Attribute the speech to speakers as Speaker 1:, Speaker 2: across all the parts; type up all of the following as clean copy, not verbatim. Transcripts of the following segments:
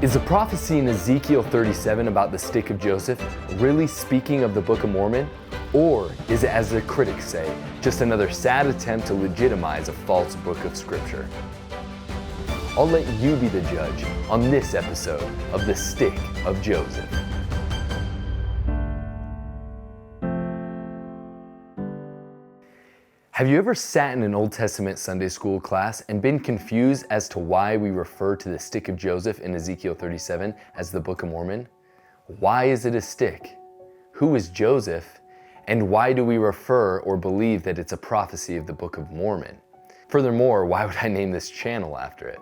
Speaker 1: Is the prophecy in Ezekiel 37 about the stick of Joseph really speaking of the Book of Mormon? Or is it, as the critics say, just another sad attempt to legitimize a false book of Scripture? I'll let you be the judge on this episode of The Stick of Joseph. Have you ever sat in an Old Testament Sunday school class and been confused as to why we refer to the stick of Joseph in Ezekiel 37 as the Book of Mormon? Why is it a stick? Who is Joseph? And why do we refer or believe that it's a prophecy of the Book of Mormon? Furthermore, why would I name this channel after it?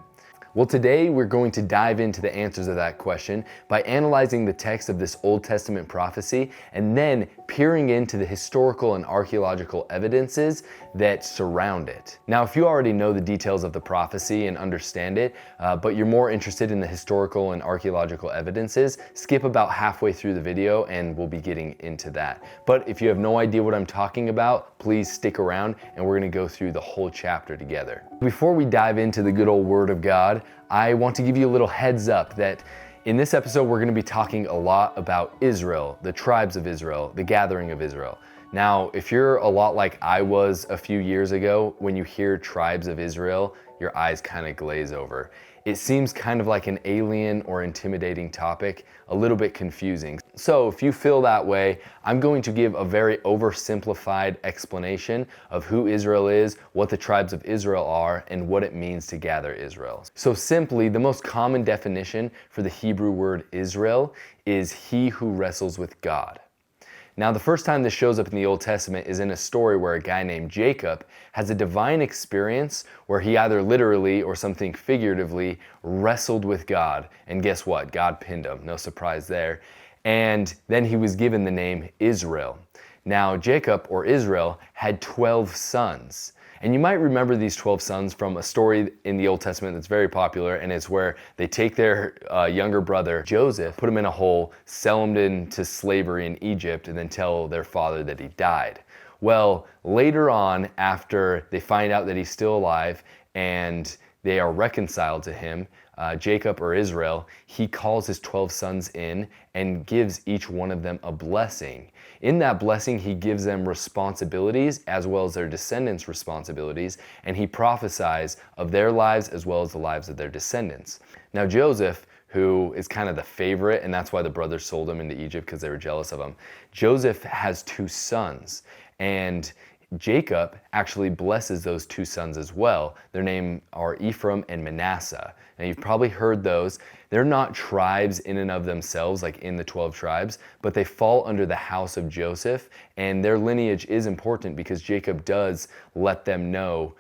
Speaker 1: Well, today we're going to dive into the answers of that question by analyzing the text of this Old Testament prophecy and then peering into the historical and archaeological evidences that surround it. Now, if you already know the details of the prophecy and understand it, but you're more interested in the historical and archaeological evidences, skip about halfway through the video and we'll be getting into that. But if you have no idea what I'm talking about, please stick around and we're going to go through the whole chapter together. Before we dive into the good old Word of God, I want to give you a little heads up that in this episode we're going to be talking a lot about Israel, the tribes of Israel, the gathering of Israel. Now, if you're a lot like I was a few years ago, when you hear tribes of Israel, your eyes kind of glaze over. It seems kind of like an alien or intimidating topic, a little bit confusing. So if you feel that way, I'm going to give a very oversimplified explanation of who Israel is, what the tribes of Israel are, and what it means to gather Israel. So simply, the most common definition for the Hebrew word Israel is he who wrestles with God. Now, the first time this shows up in the Old Testament is in a story where a guy named Jacob has a divine experience where he either literally or something figuratively wrestled with God. And guess what? God pinned him. No surprise there. And then he was given the name Israel. Now, Jacob, or Israel, had 12 sons. And you might remember these 12 sons from a story in the Old Testament that's very popular, and it's where they take their younger brother, Joseph, put him in a hole, sell him into slavery in Egypt, and then tell their father that he died. Well, later on, after they find out that he's still alive and they are reconciled to him, Jacob, or Israel, he calls his 12 sons in and gives each one of them a blessing. In that blessing, he gives them responsibilities as well as their descendants' responsibilities, and he prophesies of their lives as well as the lives of their descendants. Now, Joseph, who is kind of the favorite, and that's why the brothers sold him into Egypt, because they were jealous of him. Joseph has 2 sons, and Jacob actually blesses those 2 sons as well. Their names are Ephraim and Manasseh. Now, you've probably heard those. They're not tribes in and of themselves, like in the 12 tribes, but they fall under the house of Joseph, and their lineage is important because Jacob does let them know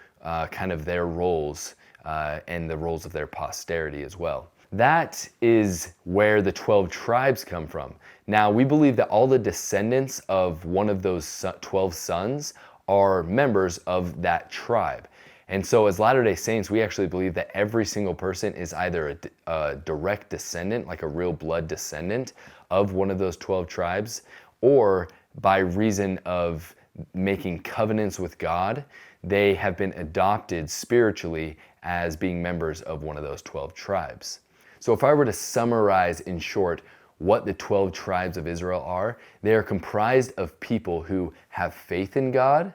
Speaker 1: kind of their roles and the roles of their posterity as well. That is where the 12 tribes come from. Now, we believe that all the descendants of one of those 12 sons are members of that tribe. And so as Latter-day Saints, we actually believe that every single person is either a direct descendant, like a real blood descendant of one of those 12 tribes, or by reason of making covenants with God, they have been adopted spiritually as being members of one of those 12 tribes. So if I were to summarize in short what the 12 tribes of Israel are, they are comprised of people who have faith in God,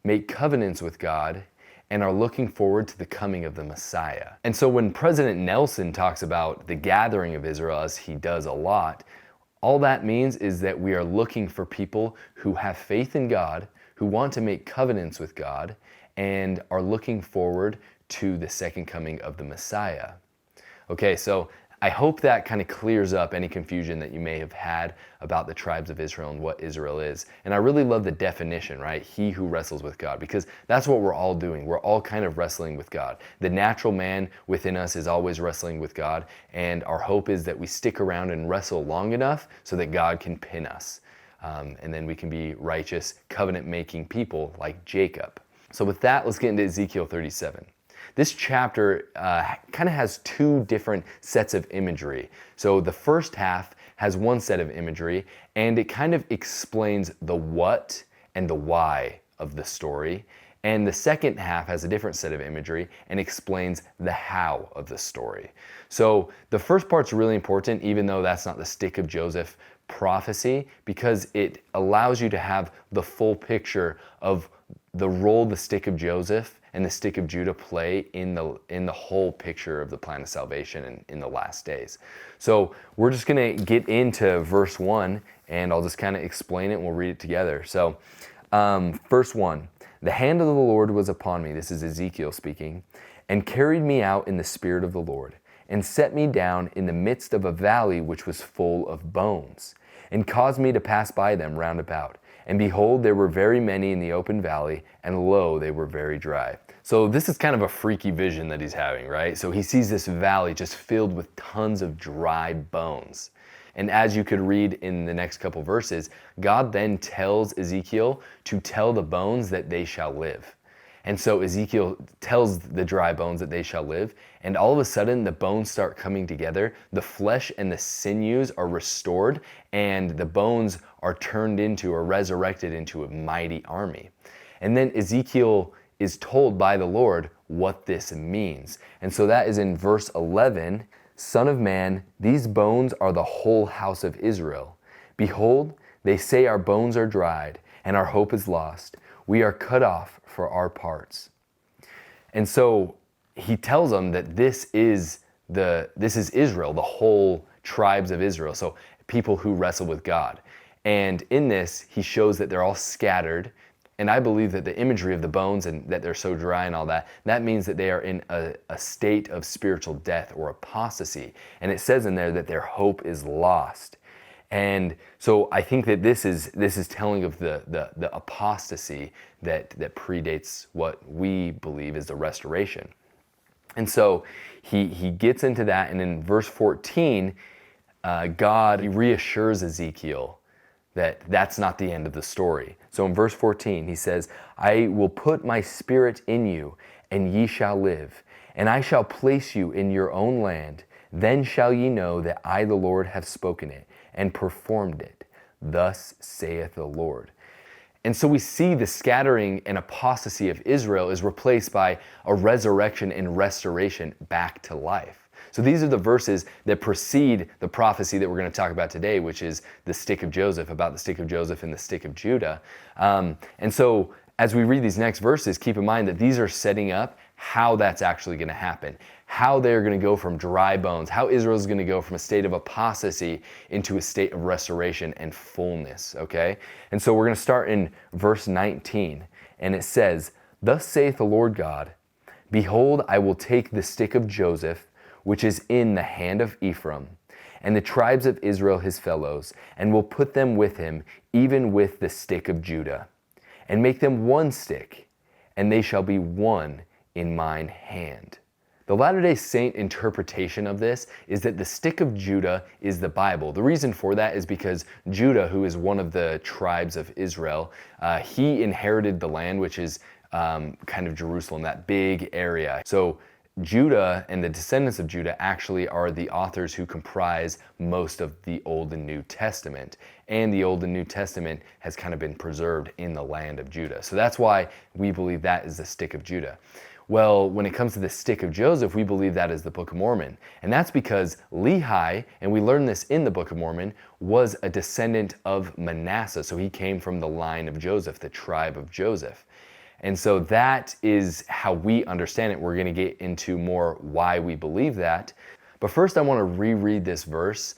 Speaker 1: make covenants with God, and are looking forward to the coming of the Messiah. And so when President Nelson talks about the gathering of Israel, as he does a lot, all that means is that we are looking for people who have faith in God, who want to make covenants with God, and are looking forward to the second coming of the Messiah. Okay, so I hope that kind of clears up any confusion that you may have had about the tribes of Israel and what Israel is. And I really love the definition, right? He who wrestles with God, because that's what we're all doing. We're all kind of wrestling with God. The natural man within us is always wrestling with God, and our hope is that we stick around and wrestle long enough so that God can pin us. And then we can be righteous, covenant-making people like Jacob. So with that, let's get into Ezekiel 37. This chapter kind of has 2 different sets of imagery. So the first half has one set of imagery, and it kind of explains the what and the why of the story. And the second half has a different set of imagery and explains the how of the story. So the first part's really important, even though that's not the stick of Joseph prophecy, because it allows you to have the full picture of the role the stick of Joseph and the stick of Judah play in the whole picture of the plan of salvation and in the last days. So we're just going to get into verse 1, and I'll just kind of explain it and we'll read it together. So verse 1, the hand of the Lord was upon me, this is Ezekiel speaking, and carried me out in the spirit of the Lord, and set me down in the midst of a valley which was full of bones, and caused me to pass by them round about. And behold, there were very many in the open valley, and lo, they were very dry. So this is kind of a freaky vision that he's having, right? So he sees this valley just filled with tons of dry bones. And as you could read in the next couple verses, God then tells Ezekiel to tell the bones that they shall live. And so Ezekiel tells the dry bones that they shall live, and all of a sudden the bones start coming together, the flesh and the sinews are restored, and the bones are turned into or resurrected into a mighty army. And then Ezekiel is told by the Lord what this means. And so that is in verse 11, Son of man, these bones are the whole house of Israel. Behold, they say our bones are dried, and our hope is lost. We are cut off for our parts. And so he tells them that this is Israel, the whole tribes of Israel. So people who wrestle with God. And in this, he shows that they're all scattered. And I believe that the imagery of the bones and that they're so dry and all that, that means that they are in a state of spiritual death or apostasy. And it says in there that their hope is lost. And so I think that this is telling of the apostasy that predates what we believe is the restoration. And so he gets into that, and in verse 14, God reassures Ezekiel that that's not the end of the story. So in verse 14, he says, I will put my spirit in you, and ye shall live, and I shall place you in your own land. Then shall ye know that I, the Lord, have spoken it, and performed it. Thus saith the Lord. And so we see the scattering and apostasy of Israel is replaced by a resurrection and restoration back to life. So these are the verses that precede the prophecy that we're going to talk about today, which is the stick of Joseph, about the stick of Joseph and the stick of Judah. And so as we read these next verses, keep in mind that these are setting up how that's actually going to happen, how they're going to go from dry bones, how Israel is going to go from a state of apostasy into a state of restoration and fullness, okay? And so we're going to start in verse 19, and it says, Thus saith the Lord God, Behold, I will take the stick of Joseph, which is in the hand of Ephraim, and the tribes of Israel his fellows, and will put them with him, even with the stick of Judah, and make them one stick, and they shall be one in mine hand. The Latter-day Saint interpretation of this is that the stick of Judah is the Bible. The reason for that is because Judah, who is one of the tribes of Israel, he inherited the land, which is kind of Jerusalem, that big area. So Judah and the descendants of Judah actually are the authors who comprise most of the Old and New Testament. And the Old and New Testament has kind of been preserved in the land of Judah. So that's why we believe that is the stick of Judah. Well, when it comes to the stick of Joseph, we believe that is the Book of Mormon. And that's because Lehi, and we learn this in the Book of Mormon, was a descendant of Manasseh. So he came from the line of Joseph, the tribe of Joseph. And so that is how we understand it. We're going to get into more why we believe that. But first I want to reread this verse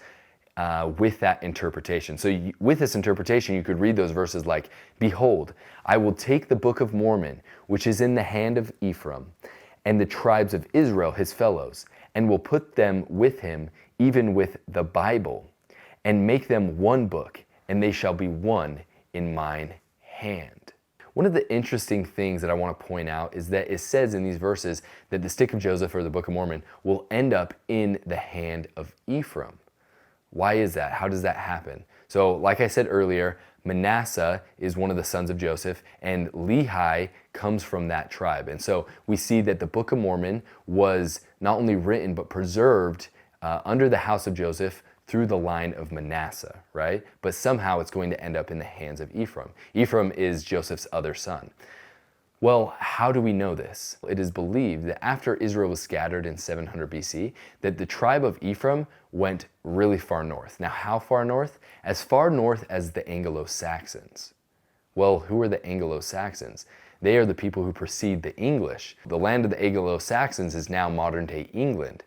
Speaker 1: with that interpretation. So with this interpretation, you could read those verses like, Behold, I will take the Book of Mormon, which is in the hand of Ephraim, and the tribes of Israel his fellows, and will put them with him, even with the Bible, and make them one book, and they shall be one in mine hand. One of the interesting things that I want to point out is that it says in these verses that the stick of Joseph, or the Book of Mormon, will end up in the hand of Ephraim. Why is that? How does that happen? So like I said earlier, Manasseh is one of the sons of Joseph, and Lehi comes from that tribe. And so we see that the Book of Mormon was not only written but preserved under the house of Joseph through the line of Manasseh, right? But somehow it's going to end up in the hands of Ephraim. Ephraim is Joseph's other son. Well, how do we know this? It is believed that after Israel was scattered in 700 BC, that the tribe of Ephraim went really far north. Now, how far north? As far north as the Anglo-Saxons. Well, who are the Anglo-Saxons? They are the people who precede the English. The land of the Anglo-Saxons is now modern-day England.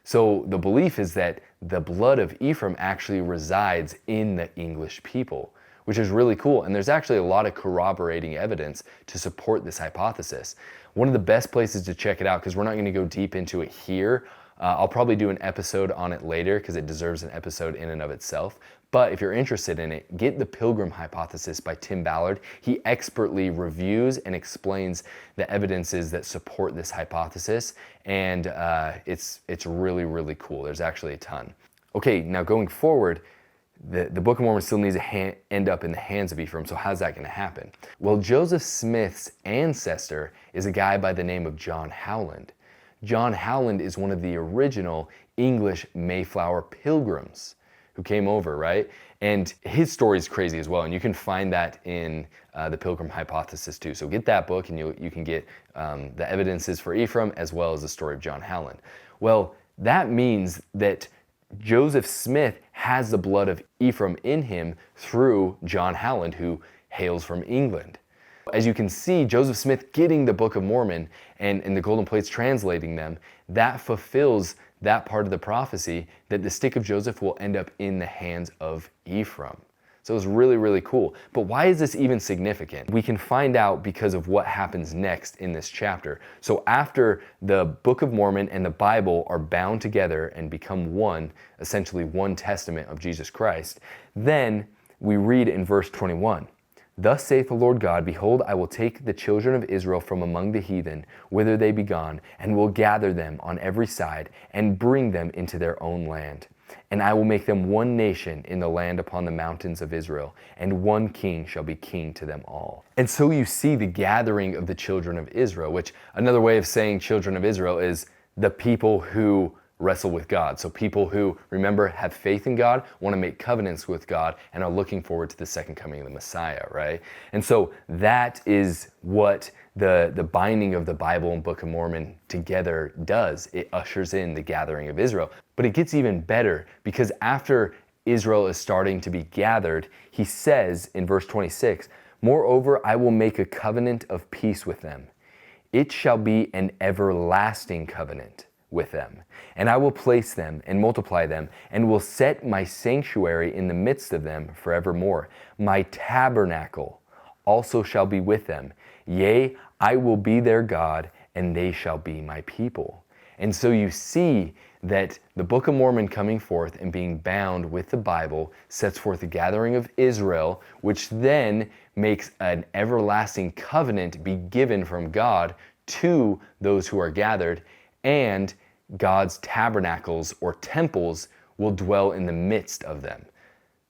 Speaker 1: So the belief is that the blood of Ephraim actually resides in the English people, which is really cool. And there's actually a lot of corroborating evidence to support this hypothesis. One of the best places to check it out, because we're not going to go deep into it here, I'll probably do an episode on it later because it deserves an episode in and of itself. But if you're interested in it, get The Pilgrim Hypothesis by Tim Ballard. He expertly reviews and explains the evidences that support this hypothesis, and it's really, really cool. There's actually a ton. Okay, now going forward, the Book of Mormon still needs to end up in the hands of Ephraim, so how's that going to happen? Well, Joseph Smith's ancestor is a guy by the name of John Howland. John Howland is one of the original English Mayflower pilgrims who came over, right? And his story is crazy as well, and you can find that in the Pilgrim Hypothesis too. So get that book, and you can get the evidences for Ephraim as well as the story of John Howland. Well, that means that Joseph Smith has the blood of Ephraim in him through John Howland, who hails from England. As you can see, Joseph Smith getting the Book of Mormon and the golden plates translating them, that fulfills that part of the prophecy that the stick of Joseph will end up in the hands of Ephraim. So it's really, really cool. But why is this even significant? We can find out because of what happens next in this chapter. So after the Book of Mormon and the Bible are bound together and become one, essentially one testament of Jesus Christ, then we read in verse 21, "Thus saith the Lord God, Behold, I will take the children of Israel from among the heathen, whither they be gone, and will gather them on every side, and bring them into their own land. And I will make them one nation in the land upon the mountains of Israel, and one king shall be king to them all." And so you see the gathering of the children of Israel, which another way of saying children of Israel is the people who wrestle with God. So people who, remember, have faith in God, want to make covenants with God, and are looking forward to the second coming of the Messiah, right? And so that is what the binding of the Bible and Book of Mormon together does. It ushers in the gathering of Israel. But it gets even better, because after Israel is starting to be gathered, he says in verse 26, "Moreover, I will make a covenant of peace with them. It shall be an everlasting covenant with them. And I will place them and multiply them, and will set my sanctuary in the midst of them forevermore. My tabernacle also shall be with them. Yea, I will be their God, and they shall be my people." And so you see that the Book of Mormon coming forth and being bound with the Bible sets forth the gathering of Israel, which then makes an everlasting covenant be given from God to those who are gathered, and God's tabernacles or temples will dwell in the midst of them.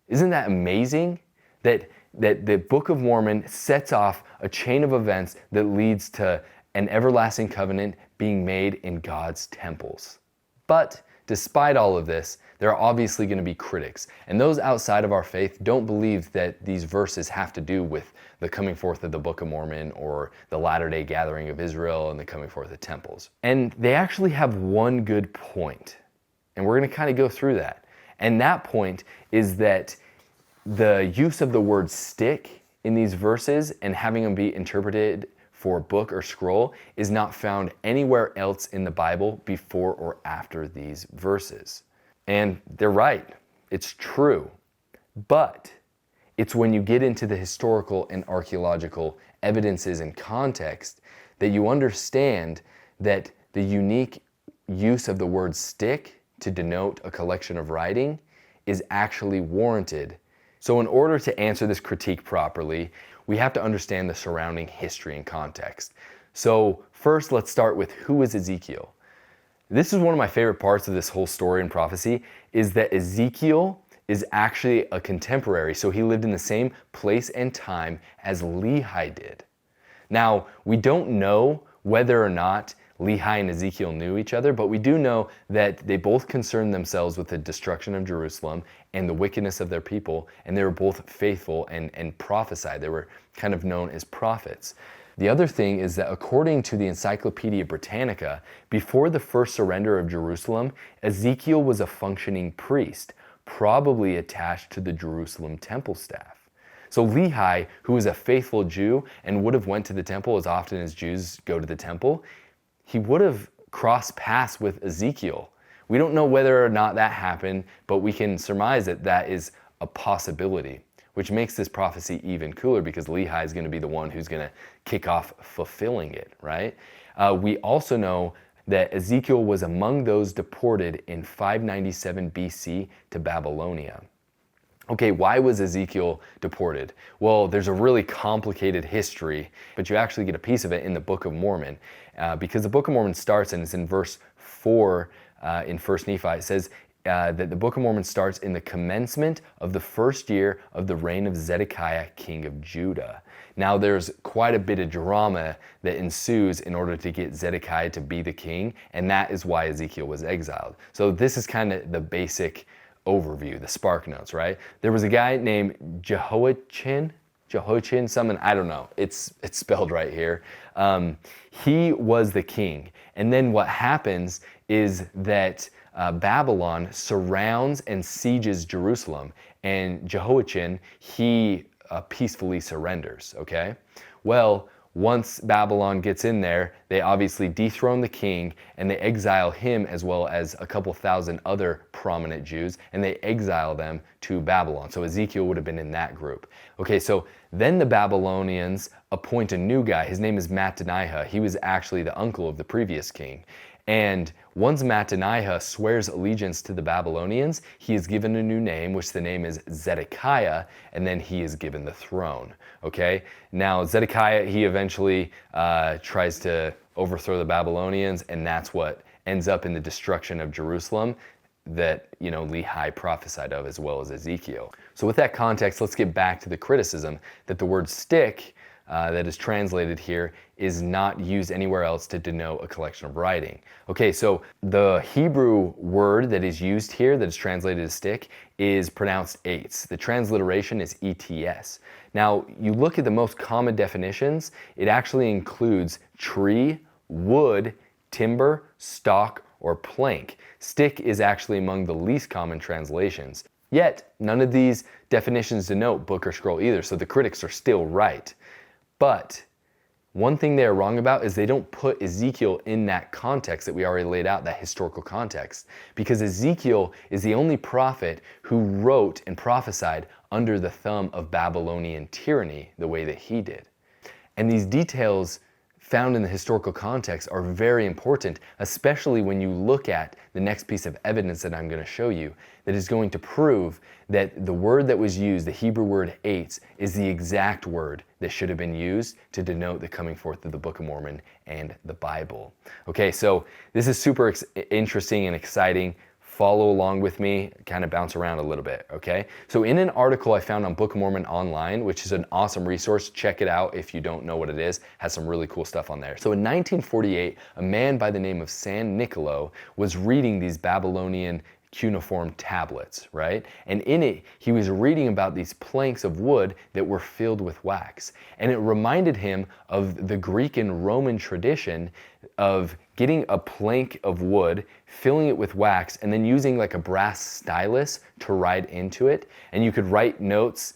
Speaker 1: Isn't that amazing? That the Book of Mormon sets off a chain of events that leads to an everlasting covenant being made in God's temples. But despite all of this, there are obviously going to be critics. And those outside of our faith don't believe that these verses have to do with the coming forth of the Book of Mormon or the latter-day gathering of Israel and the coming forth of temples. And they actually have one good point. And we're going to kind of go through that. And that point is that the use of the word stick in these verses and having them be interpreted for book or scroll is not found anywhere else in the Bible before or after these verses. And they're right. It's true. But it's when you get into the historical and archaeological evidences and context that you understand that the unique use of the word stick to denote a collection of writing is actually warranted. So in order to answer this critique properly, we have to understand the surrounding history and context. So first, let's start with who is Ezekiel. This is one of my favorite parts of this whole story and prophecy, is that Ezekiel is actually a contemporary. So he lived in the same place and time as Lehi did. Now, we don't know whether or not Lehi and Ezekiel knew each other, but we do know that they both concerned themselves with the destruction of Jerusalem and the wickedness of their people, and they were both faithful and prophesied. They were kind of known as prophets. The other thing is that according to the Encyclopedia Britannica, before the first surrender of Jerusalem, Ezekiel was a functioning priest, probably attached to the Jerusalem temple staff. So Lehi, who was a faithful Jew and would have went to the temple as often as Jews go to the temple, he would have crossed paths with Ezekiel. We don't know whether or not that happened, but we can surmise that that is a possibility, which makes this prophecy even cooler because Lehi is going to be the one who's going to kick off fulfilling it, right? We also know that Ezekiel was among those deported in 597 BC to Babylonia. Okay, why was Ezekiel deported? Well, there's a really complicated history, but you actually get a piece of it in the Book of Mormon, because the Book of Mormon starts, and it's in verse 4 in 1 Nephi. It says that the Book of Mormon starts in the commencement of the first year of the reign of Zedekiah, king of Judah. Now, there's quite a bit of drama that ensues in order to get Zedekiah to be the king, and that is why Ezekiel was exiled. So this is kind of the basic overview, the spark notes, right? There was a guy named Jehoiachin, something, I don't know. It's spelled right here. He was the king. And then what happens is that Babylon surrounds and sieges Jerusalem. And Jehoiachin, he peacefully surrenders, okay? Well, once Babylon gets in there, they obviously dethrone the king and they exile him as well as a couple thousand other prominent Jews, and they exile them to Babylon. So Ezekiel would have been in that group. Okay, so then the Babylonians appoint a new guy. His name is Mattaniah. He was actually the uncle of the previous king. And once Mattaniah swears allegiance to the Babylonians, he is given a new name, which the name is Zedekiah, and then he is given the throne. Okay? Now, Zedekiah, he eventually tries to overthrow the Babylonians, and that's what ends up in the destruction of Jerusalem that, Lehi prophesied of, as well as Ezekiel. So with that context, let's get back to the criticism that the word stick that is translated here is not used anywhere else to denote a collection of writing. Okay, so the Hebrew word that is used here, that is translated as stick, is pronounced eitz. The transliteration is ets. Now, you look at the most common definitions, it actually includes tree, wood, timber, stalk, or plank. Stick is actually among the least common translations. Yet, none of these definitions denote book or scroll either, so the critics are still right. But one thing they are wrong about is they don't put Ezekiel in that context that we already laid out, that historical context. Because Ezekiel is the only prophet who wrote and prophesied under the thumb of Babylonian tyranny the way that he did. And these details found in the historical context are very important, especially when you look at the next piece of evidence that I'm going to show you that is going to prove that the word that was used, the Hebrew word eitz, is the exact word that should have been used to denote the coming forth of the Book of Mormon and the Bible. Okay, so this is super interesting and exciting. Follow along with me, kind of bounce around a little bit, okay? So in an article I found on Book of Mormon Online, which is an awesome resource, check it out if you don't know what it is, has some really cool stuff on there. So in 1948, a man by the name of San Nicolo was reading these Babylonian cuneiform tablets, right? And in it, he was reading about these planks of wood that were filled with wax. And it reminded him of the Greek and Roman tradition of getting a plank of wood, filling it with wax, and then using like a brass stylus to write into it. And you could write notes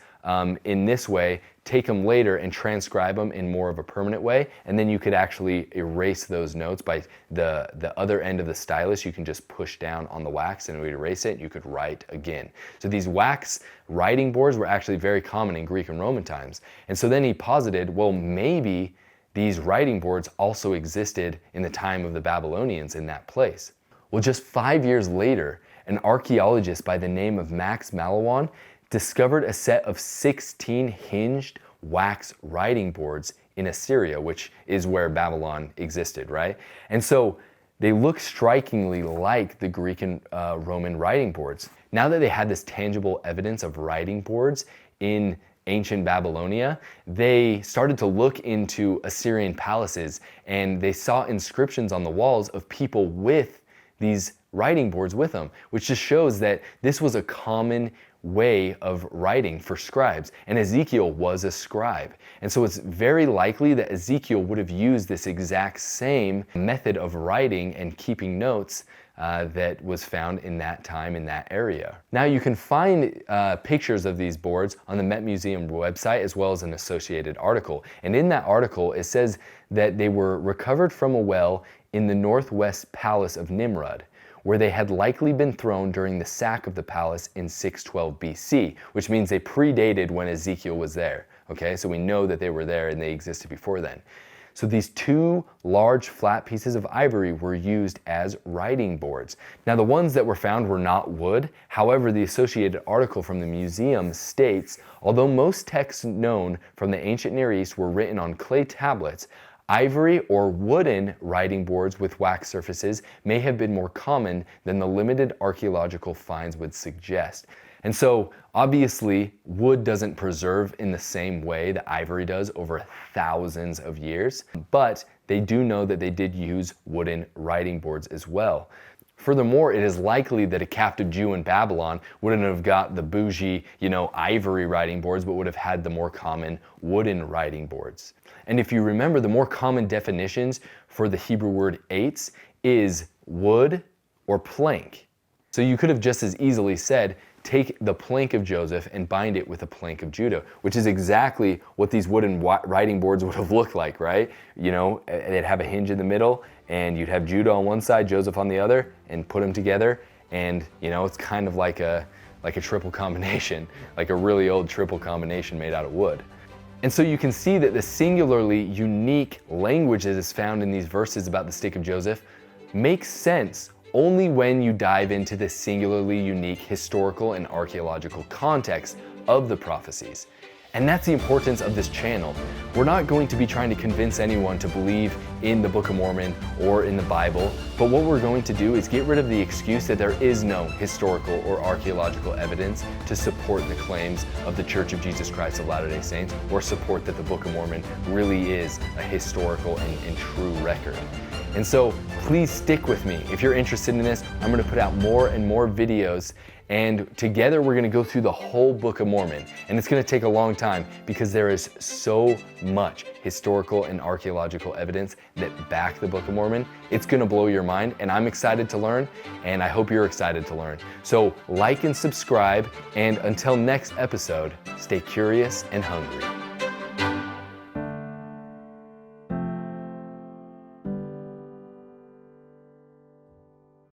Speaker 1: in this way, take them later and transcribe them in more of a permanent way, and then you could actually erase those notes by the other end of the stylus. You can just push down on the wax and it would erase it, and you could write again. So these wax writing boards were actually very common in Greek and Roman times. And so then he posited, well, maybe these writing boards also existed in the time of the Babylonians in that place. Well, just 5 years later, an archaeologist by the name of Max Malawan discovered a set of 16 hinged wax writing boards in Assyria, which is where Babylon existed, right? And so they look strikingly like the Greek and Roman writing boards. Now that they had this tangible evidence of writing boards in ancient Babylonia, they started to look into Assyrian palaces, and they saw inscriptions on the walls of people with these writing boards with them, which just shows that this was a common way of writing for scribes. And Ezekiel was a scribe. And so it's very likely that Ezekiel would have used this exact same method of writing and keeping notes that was found in that time in that area. Now you can find pictures of these boards on the Met Museum website as well as an associated article. And in that article it says that they were recovered from a well in the northwest palace of Nimrod, where they had likely been thrown during the sack of the palace in 612 BC, which means they predated when Ezekiel was there. Okay, so we know that they were there and they existed before then. So these two large flat pieces of ivory were used as writing boards. Now the ones that were found were not wood. However, the associated article from the museum states, although most texts known from the ancient Near East were written on clay tablets, ivory or wooden writing boards with wax surfaces may have been more common than the limited archaeological finds would suggest. And so obviously wood doesn't preserve in the same way that ivory does over thousands of years, but they do know that they did use wooden writing boards as well. Furthermore, it is likely that a captive Jew in Babylon wouldn't have got the bougie, ivory writing boards, but would have had the more common wooden writing boards. And if you remember, the more common definitions for the Hebrew word eitz is wood or plank. So you could have just as easily said, take the plank of Joseph and bind it with a plank of Judah, which is exactly what these wooden writing boards would have looked like, right? They'd have a hinge in the middle, and you'd have Judah on one side, Joseph on the other, and put them together, and it's kind of like a triple combination, like a really old triple combination made out of wood. And so you can see that the singularly unique language that is found in these verses about the stick of Joseph makes sense only when you dive into the singularly unique historical and archaeological context of the prophecies. And that's the importance of this channel. We're not going to be trying to convince anyone to believe in the Book of Mormon or in the Bible, but what we're going to do is get rid of the excuse that there is no historical or archaeological evidence to support the claims of the Church of Jesus Christ of Latter-day Saints, or support that the Book of Mormon really is a historical and true record. And so please stick with me. If you're interested in this, I'm going to put out more and more videos, and together we're going to go through the whole Book of Mormon. And it's going to take a long time because there is so much historical and archaeological evidence that back the Book of Mormon. It's going to blow your mind, and I'm excited to learn, and I hope you're excited to learn. So like and subscribe, and until next episode, stay curious and hungry.